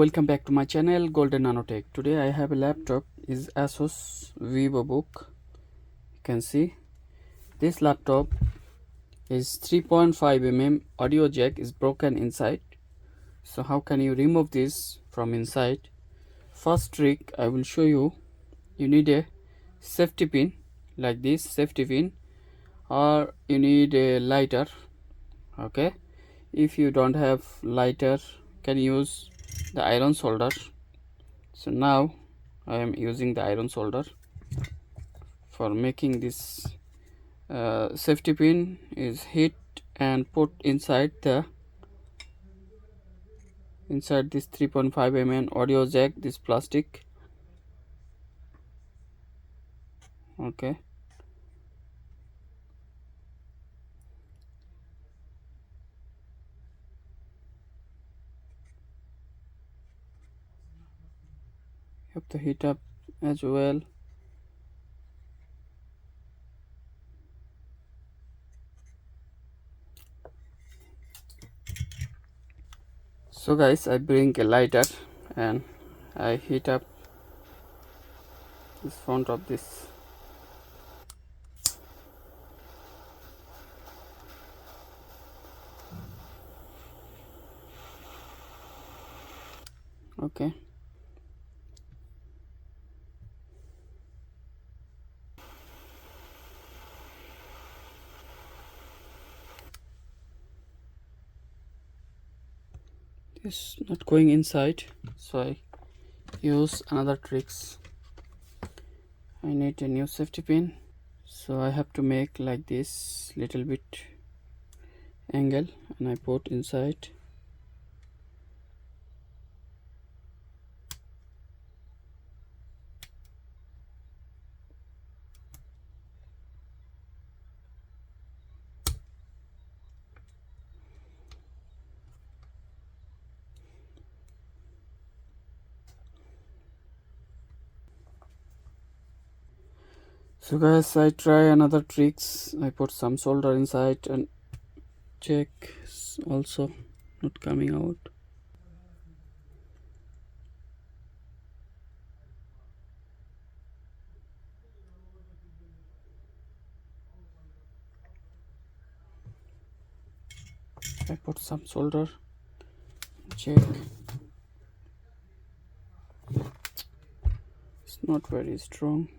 Welcome back to my channel Golden Nanotech. Today I have a laptop is Asus VivoBook. You can see this laptop is 3.5 mm audio jack is broken inside. So how can you remove this from inside? First trick I will show you. You need a safety pin like this safety pin, or you need a lighter. Okay, if you don't have lighter, can use the iron solder. So now I am using the iron solder for making this safety pin is hit and put inside this 3.5 mm audio jack, this plastic. Okay, have to heat up as well. So guys, I bring a lighter and I heat up this front of this. Okay, it's not going inside, so I use another tricks. I need a new safety pin, so I have to make like this little bit angle and I put inside. So guys, I try another tricks. I put some solder inside and check, also not coming out. I put some solder, check, it's not very strong.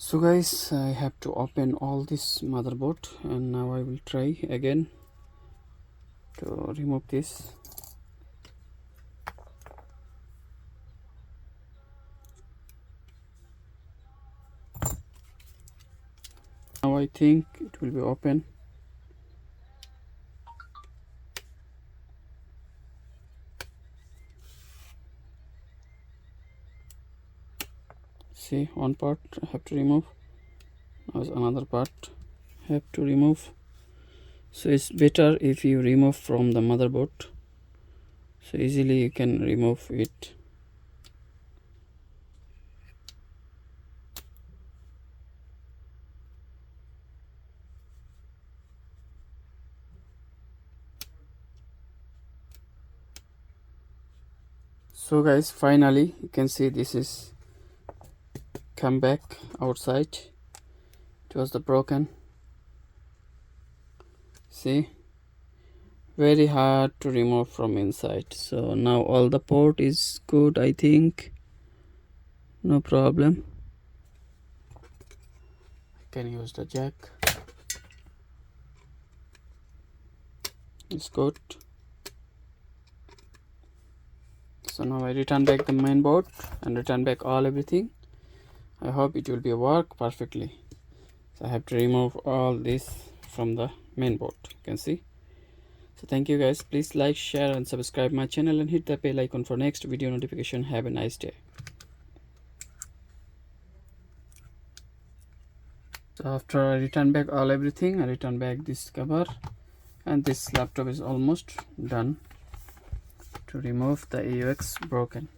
So guys, I have to open all this motherboard and now I will try again to remove this. Now I think it will be open. See, one part I have to remove. Now another part I have to remove. So it's better if you remove from the motherboard, so easily you can remove it. So guys, finally you can see this is come back outside. It was the broken. See, very hard to remove from inside. So now all the port is good, I think, no problem. I can use the jack, it's good. So now I return back the main board and return back everything. I hope it will be work perfectly. So I have to remove all this from the main board, you can see. So thank you guys, please like, share and subscribe my channel and hit the bell icon for next video notification. Have a nice day. So after I return back everything, I return back this cover and this laptop is almost done to remove the AUX broken.